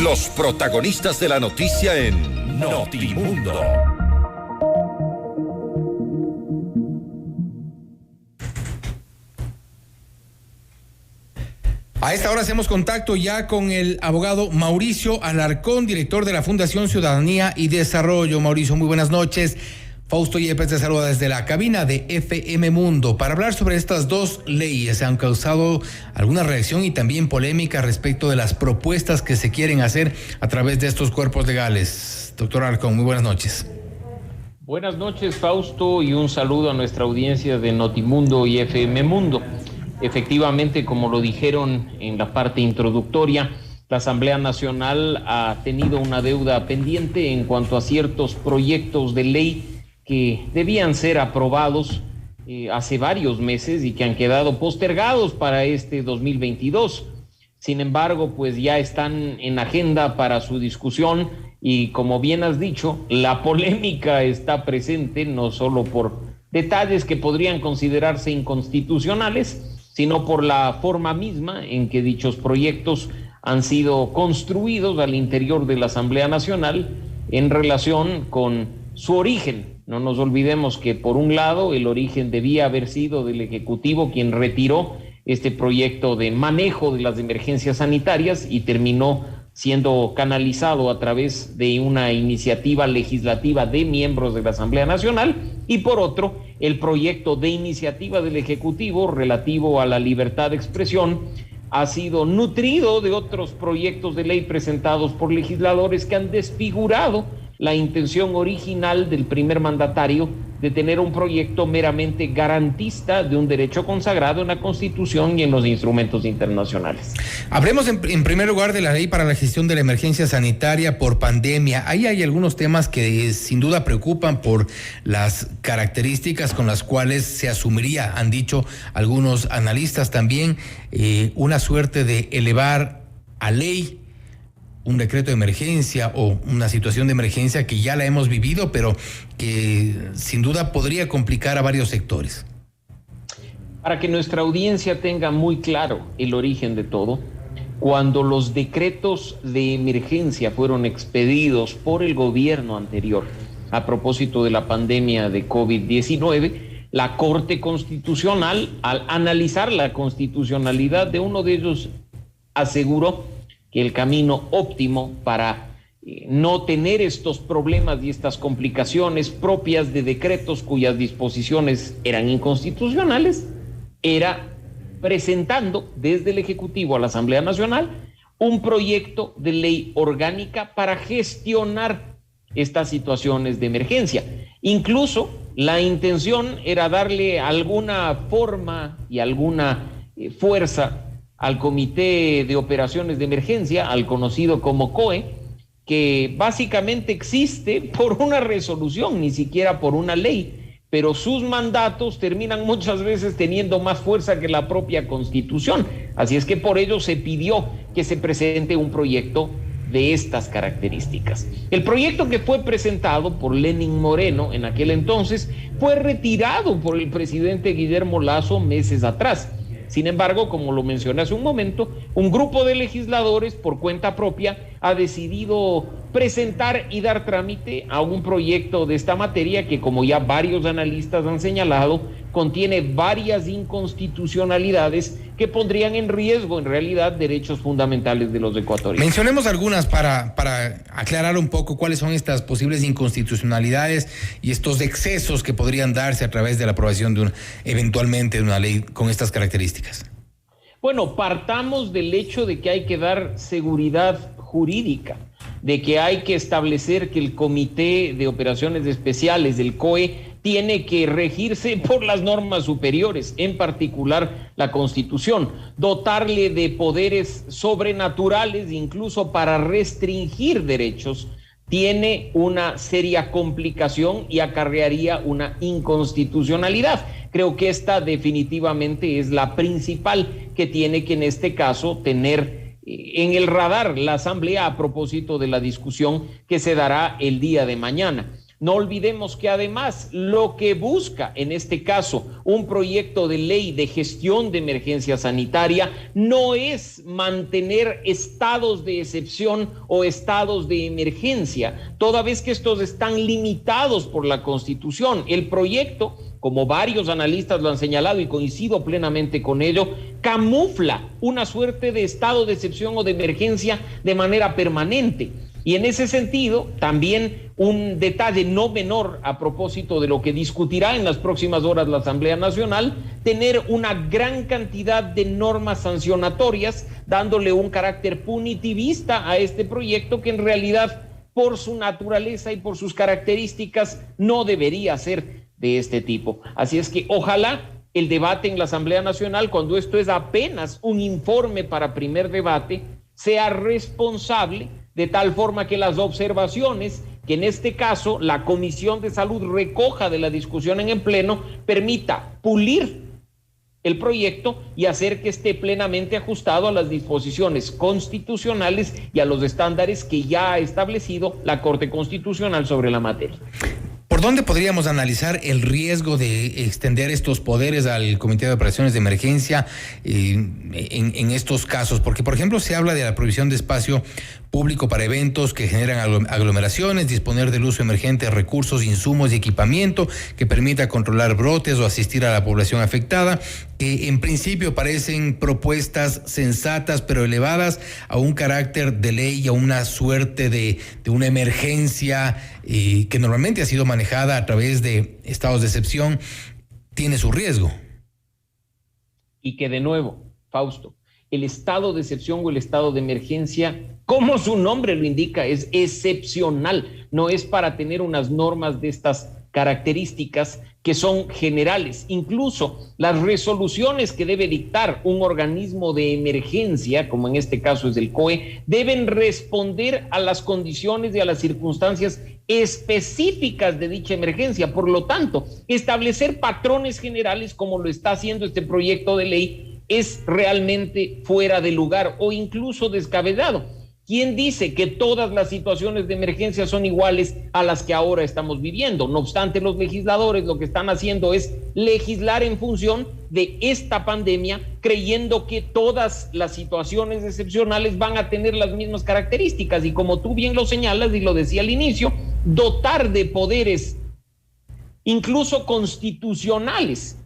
Los protagonistas de la noticia en Notimundo. A esta hora hacemos contacto ya con el abogado Mauricio Alarcón, director de la Fundación Ciudadanía y Desarrollo. Mauricio, muy buenas noches. Fausto Yepes te saluda desde la cabina de FM Mundo para hablar sobre estas dos leyes. Han causado alguna reacción y también polémica respecto de las propuestas que se quieren hacer a través de estos cuerpos legales. Doctor Alarcón, muy buenas noches. Buenas noches, Fausto, y un saludo a nuestra audiencia de Notimundo y FM Mundo. Efectivamente, como lo dijeron en la parte introductoria, la Asamblea Nacional ha tenido una deuda pendiente en cuanto a ciertos proyectos de ley que debían ser aprobados hace varios meses y que han quedado postergados para este 2022. Sin embargo, pues ya están en agenda para su discusión y, como bien has dicho, la polémica está presente no solo por detalles que podrían considerarse inconstitucionales, sino por la forma misma en que dichos proyectos han sido construidos al interior de la Asamblea Nacional en relación con su origen. No nos olvidemos que, por un lado, el origen debía haber sido del Ejecutivo, quien retiró este proyecto de manejo de las emergencias sanitarias y terminó siendo canalizado a través de una iniciativa legislativa de miembros de la Asamblea Nacional, y por otro, el proyecto de iniciativa del Ejecutivo relativo a la libertad de expresión ha sido nutrido de otros proyectos de ley presentados por legisladores que han desfigurado la intención original del primer mandatario de tener un proyecto meramente garantista de un derecho consagrado en la Constitución y en los instrumentos internacionales. Hablemos en primer lugar de la ley para la gestión de la emergencia sanitaria por pandemia. Ahí hay algunos temas que sin duda preocupan por las características con las cuales se asumiría, han dicho algunos analistas también, una suerte de elevar a ley un decreto de emergencia o una situación de emergencia que ya la hemos vivido, pero que sin duda podría complicar a varios sectores. Para que nuestra audiencia tenga muy claro el origen de todo, cuando los decretos de emergencia fueron expedidos por el gobierno anterior a propósito de la pandemia de COVID-19, la Corte Constitucional, al analizar la constitucionalidad de uno de ellos, aseguró que el camino óptimo para no tener estos problemas y estas complicaciones propias de decretos cuyas disposiciones eran inconstitucionales era presentando desde el Ejecutivo a la Asamblea Nacional un proyecto de ley orgánica para gestionar estas situaciones de emergencia. Incluso la intención era darle alguna forma y alguna fuerza al Comité de Operaciones de Emergencia, al conocido como COE, que básicamente existe por una resolución, ni siquiera por una ley, pero sus mandatos terminan muchas veces teniendo más fuerza que la propia Constitución. Así es que por ello se pidió que se presente un proyecto de estas características. El proyecto que fue presentado por Lenín Moreno en aquel entonces fue retirado por el presidente Guillermo Lasso meses atrás. Sin embargo, como lo mencioné hace un momento, un grupo de legisladores por cuenta propia ha decidido presentar y dar trámite a un proyecto de esta materia que, como ya varios analistas han señalado, contiene varias inconstitucionalidades que pondrían en riesgo, en realidad, derechos fundamentales de los ecuatorianos. Mencionemos algunas para aclarar un poco cuáles son estas posibles inconstitucionalidades y estos excesos que podrían darse a través de la aprobación eventualmente de una ley con estas características. Bueno, partamos del hecho de que hay que dar seguridad jurídica, de que hay que establecer que el Comité de Operaciones Especiales del COE tiene que regirse por las normas superiores, en particular la Constitución, dotarle de poderes sobrenaturales incluso para restringir derechos, tiene una seria complicación y acarrearía una inconstitucionalidad. Creo que esta definitivamente es la principal que tiene que en este caso tener en el radar la Asamblea a propósito de la discusión que se dará el día de mañana. No olvidemos que además lo que busca en este caso un proyecto de ley de gestión de emergencia sanitaria no es mantener estados de excepción o estados de emergencia, toda vez que estos están limitados por la Constitución. El proyecto, como varios analistas lo han señalado y coincido plenamente con ello, camufla una suerte de estado de excepción o de emergencia de manera permanente. Y en ese sentido, también un detalle no menor a propósito de lo que discutirá en las próximas horas la Asamblea Nacional, tener una gran cantidad de normas sancionatorias, dándole un carácter punitivista a este proyecto que en realidad, por su naturaleza y por sus características, no debería ser de este tipo. Así es que ojalá el debate en la Asamblea Nacional, cuando esto es apenas un informe para primer debate, sea responsable, de tal forma que las observaciones que en este caso la Comisión de Salud recoja de la discusión en el Pleno permita pulir el proyecto y hacer que esté plenamente ajustado a las disposiciones constitucionales y a los estándares que ya ha establecido la Corte Constitucional sobre la materia. ¿Por dónde podríamos analizar el riesgo de extender estos poderes al Comité de Operaciones de Emergencia en estos casos? Porque, por ejemplo, se habla de la provisión de espacio público para eventos que generan aglomeraciones, disponer del uso emergente de recursos, insumos y equipamiento que permita controlar brotes o asistir a la población afectada, que en principio parecen propuestas sensatas pero elevadas a un carácter de ley y a una suerte de una emergencia que normalmente ha sido manejada a través de estados de excepción, tiene su riesgo. Y que de nuevo, Fausto, el estado de excepción o el estado de emergencia, como su nombre lo indica, es excepcional, no es para tener unas normas de estas características que son generales. Incluso las resoluciones que debe dictar un organismo de emergencia, como en este caso es el COE, deben responder a las condiciones y a las circunstancias específicas de dicha emergencia. Por lo tanto, establecer patrones generales como lo está haciendo este proyecto de ley es realmente fuera de lugar o incluso descabellado. ¿Quién dice que todas las situaciones de emergencia son iguales a las que ahora estamos viviendo? No obstante, los legisladores lo que están haciendo es legislar en función de esta pandemia, creyendo que todas las situaciones excepcionales van a tener las mismas características. Y como tú bien lo señalas y lo decía al inicio, dotar de poderes incluso constitucionales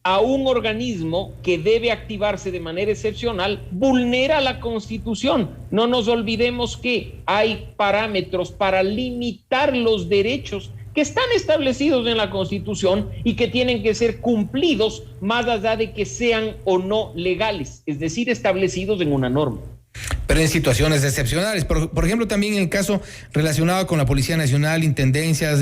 a un organismo que debe activarse de manera excepcional vulnera la Constitución. No nos olvidemos que hay parámetros para limitar los derechos que están establecidos en la Constitución y que tienen que ser cumplidos más allá de que sean o no legales, es decir, establecidos en una norma. Pero en situaciones excepcionales, por ejemplo, también en el caso relacionado con la Policía Nacional, intendencias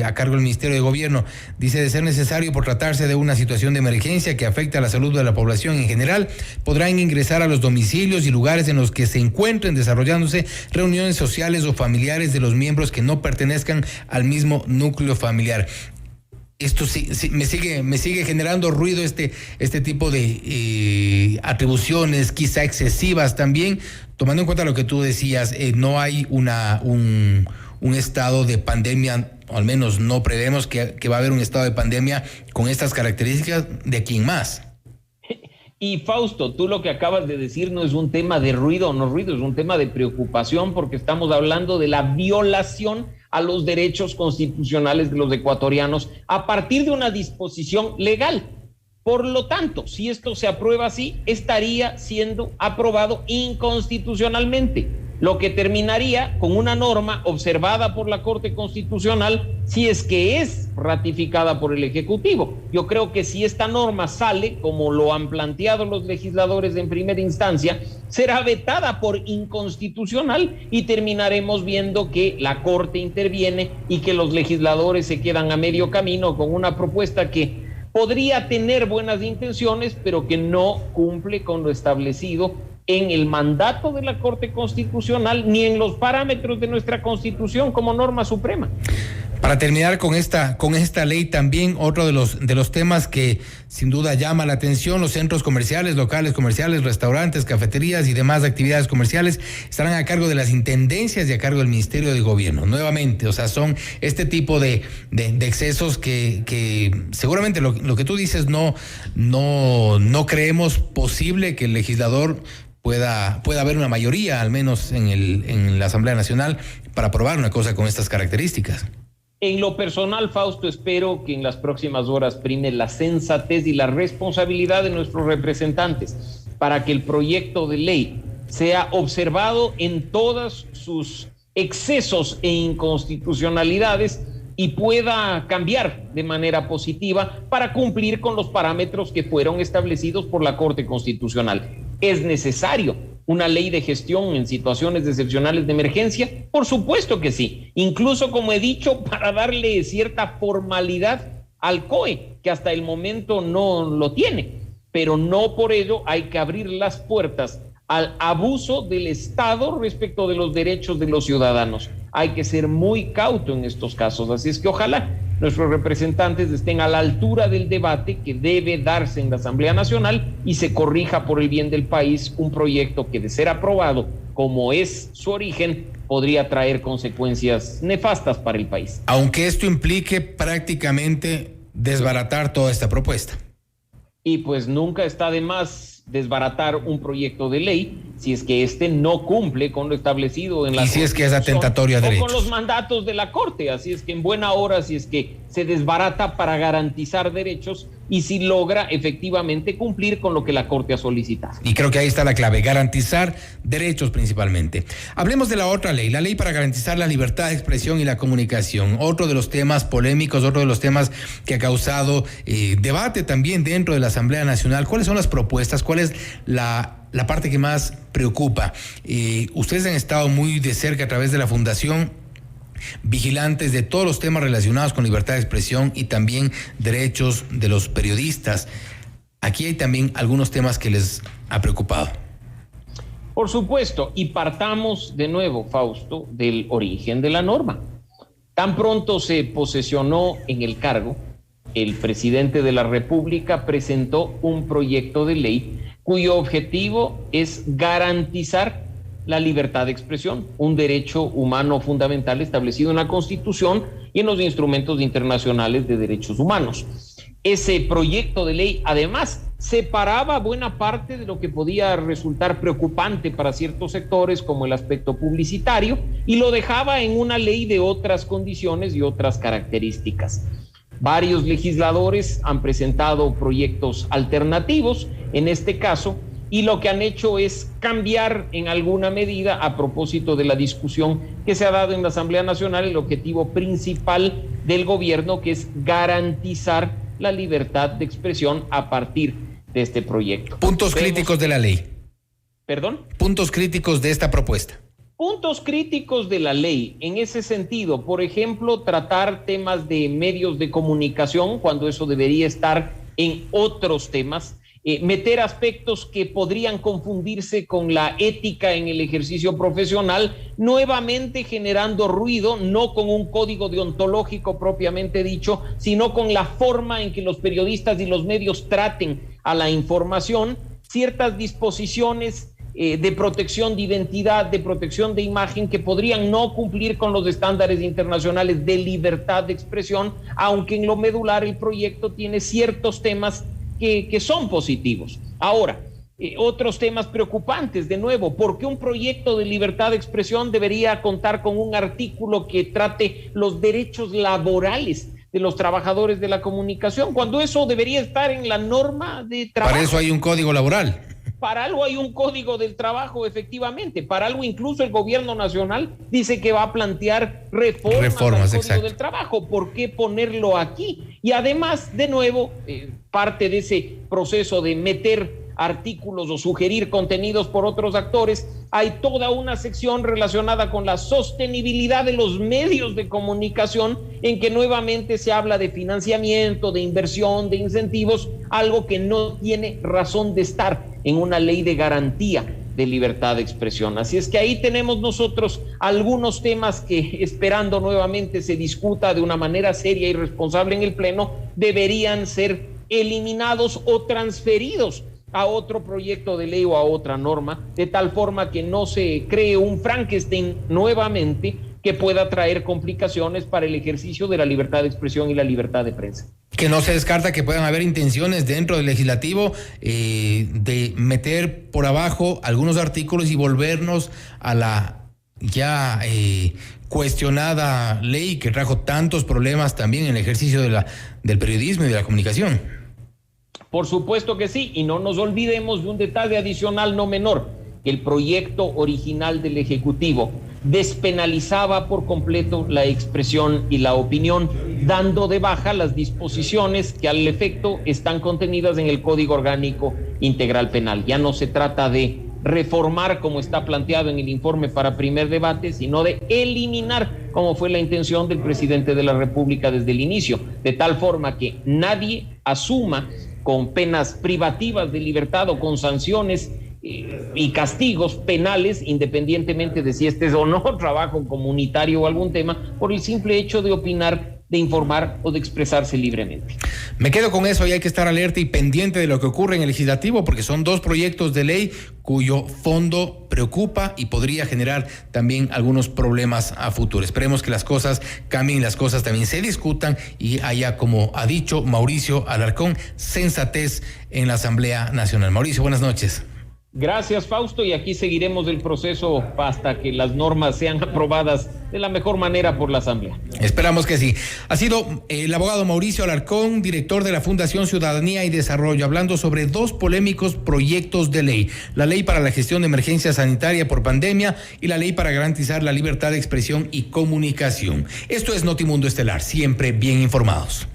a cargo del Ministerio de Gobierno, dice de ser necesario por tratarse de una situación de emergencia que afecta a la salud de la población en general, podrán ingresar a los domicilios y lugares en los que se encuentren desarrollándose reuniones sociales o familiares de los miembros que no pertenezcan al mismo núcleo familiar. Esto sí, me sigue generando ruido este tipo de atribuciones quizá excesivas también, tomando en cuenta lo que tú decías, no hay un estado de pandemia, o al menos no prevemos que va a haber un estado de pandemia con estas características de aquí en más. Y Fausto, tú lo que acabas de decir no es un tema de ruido o no ruido, es un tema de preocupación porque estamos hablando de la violación a los derechos constitucionales de los ecuatorianos a partir de una disposición legal. Por lo tanto, si esto se aprueba así, estaría siendo aprobado inconstitucionalmente, lo que terminaría con una norma observada por la Corte Constitucional si es que es ratificada por el Ejecutivo. Yo creo que si esta norma sale, como lo han planteado los legisladores en primera instancia, será vetada por inconstitucional y terminaremos viendo que la Corte interviene y que los legisladores se quedan a medio camino con una propuesta que podría tener buenas intenciones, pero que no cumple con lo establecido en el mandato de la Corte Constitucional ni en los parámetros de nuestra Constitución como norma suprema. Para terminar con esta ley también, otro de los temas que sin duda llama la atención: los centros comerciales, locales comerciales, restaurantes, cafeterías y demás actividades comerciales estarán a cargo de las intendencias y a cargo del Ministerio de Gobierno. Nuevamente, o sea, son este tipo de excesos que seguramente lo que tú dices no creemos posible que el legislador pueda haber una mayoría, al menos en la Asamblea Nacional, para aprobar una cosa con estas características. En lo personal, Fausto, espero que en las próximas horas prime la sensatez y la responsabilidad de nuestros representantes para que el proyecto de ley sea observado en todos sus excesos e inconstitucionalidades y pueda cambiar de manera positiva para cumplir con los parámetros que fueron establecidos por la Corte Constitucional. ¿Es necesario una ley de gestión en situaciones excepcionales de emergencia? Por supuesto que sí. Incluso, como he dicho, para darle cierta formalidad al COE, que hasta el momento no lo tiene. Pero no por ello hay que abrir las puertas al abuso del Estado respecto de los derechos de los ciudadanos. Hay que ser muy cauto en estos casos. Así es que ojalá nuestros representantes estén a la altura del debate que debe darse en la Asamblea Nacional y se corrija por el bien del país un proyecto que, de ser aprobado como es su origen, podría traer consecuencias nefastas para el país. Aunque esto implique prácticamente desbaratar toda esta propuesta. Y pues nunca está de más desbaratar un proyecto de ley si es que este no cumple con lo establecido en la Constitución. Y si es que es atentatorio a derechos. O con los mandatos de la Corte. Así es que en buena hora, si es que se desbarata para garantizar derechos y si logra efectivamente cumplir con lo que la Corte ha solicitado. Y creo que ahí está la clave: garantizar derechos principalmente. Hablemos de la otra ley, la ley para garantizar la libertad de expresión y la comunicación. Otro de los temas polémicos, otro de los temas que ha causado debate también dentro de la Asamblea Nacional. ¿Cuáles son las propuestas? ¿Cuál es la parte que más preocupa? Ustedes han estado muy de cerca a través de la Fundación, vigilantes de todos los temas relacionados con libertad de expresión y también derechos de los periodistas. Aquí hay también algunos temas que les ha preocupado. Por supuesto, y partamos de nuevo, Fausto, del origen de la norma. Tan pronto se posesionó en el cargo, el presidente de la República presentó un proyecto de ley cuyo objetivo es garantizar la libertad de expresión, un derecho humano fundamental establecido en la Constitución y en los instrumentos internacionales de derechos humanos. Ese proyecto de ley, además, separaba buena parte de lo que podía resultar preocupante para ciertos sectores, como el aspecto publicitario, y lo dejaba en una ley de otras condiciones y otras características. Varios legisladores han presentado proyectos alternativos en este caso, y lo que han hecho es cambiar en alguna medida, a propósito de la discusión que se ha dado en la Asamblea Nacional, el objetivo principal del gobierno, que es garantizar la libertad de expresión a partir de este proyecto. Puntos críticos de la ley. ¿Perdón? Puntos críticos de esta propuesta. Puntos críticos de la ley en ese sentido: por ejemplo, tratar temas de medios de comunicación cuando eso debería estar en otros temas, meter aspectos que podrían confundirse con la ética en el ejercicio profesional, nuevamente generando ruido, no con un código deontológico propiamente dicho, sino con la forma en que los periodistas y los medios traten a la información, ciertas disposiciones de protección de identidad, de protección de imagen, que podrían no cumplir con los estándares internacionales de libertad de expresión, aunque en lo medular el proyecto tiene ciertos temas que son positivos. Ahora, otros temas preocupantes, de nuevo: ¿por qué un proyecto de libertad de expresión debería contar con un artículo que trate los derechos laborales de los trabajadores de la comunicación, cuando eso debería estar en la norma de trabajo? Para eso hay un código laboral. Para algo hay un código del trabajo, efectivamente. Para algo incluso el gobierno nacional dice que va a plantear reformas al código del trabajo. ¿Por qué ponerlo aquí? Y además, de nuevo, parte de ese proceso de meter artículos o sugerir contenidos por otros actores, hay toda una sección relacionada con la sostenibilidad de los medios de comunicación, en que nuevamente se habla de financiamiento, de inversión, de incentivos, algo que no tiene razón de estar en una ley de garantía de libertad de expresión. Así es que ahí tenemos nosotros algunos temas que, esperando nuevamente se discuta de una manera seria y responsable en el Pleno, deberían ser eliminados o transferidos a otro proyecto de ley o a otra norma, de tal forma que no se cree un Frankenstein nuevamente que pueda traer complicaciones para el ejercicio de la libertad de expresión y la libertad de prensa. Que no se descarta que puedan haber intenciones dentro del legislativo de meter por abajo algunos artículos y volvernos a la ya cuestionada ley que trajo tantos problemas también en el ejercicio del periodismo y de la comunicación. Por supuesto que sí, y no nos olvidemos de un detalle adicional no menor, que el proyecto original del Ejecutivo despenalizaba por completo la expresión y la opinión, dando de baja las disposiciones que al efecto están contenidas en el Código Orgánico Integral Penal. Ya no se trata de reformar como está planteado en el informe para primer debate, sino de eliminar, como fue la intención del presidente de la República desde el inicio, de tal forma que nadie asuma con penas privativas de libertad o con sanciones y castigos penales, independientemente de si este es o no trabajo comunitario o algún tema, por el simple hecho de opinar, de informar o de expresarse libremente. Me quedo con eso y hay que estar alerta y pendiente de lo que ocurre en el legislativo, porque son dos proyectos de ley cuyo fondo preocupa y podría generar también algunos problemas a futuro. Esperemos que las cosas cambien, las cosas también se discutan y haya, como ha dicho Mauricio Alarcón, sensatez en la Asamblea Nacional. Mauricio, buenas noches. Gracias, Fausto, y aquí seguiremos el proceso hasta que las normas sean aprobadas de la mejor manera por la Asamblea. Esperamos que sí. Ha sido el abogado Mauricio Alarcón, director de la Fundación Ciudadanía y Desarrollo, hablando sobre dos polémicos proyectos de ley: la ley para la gestión de emergencia sanitaria por pandemia y la ley para garantizar la libertad de expresión y comunicación. Esto es Notimundo Estelar, siempre bien informados.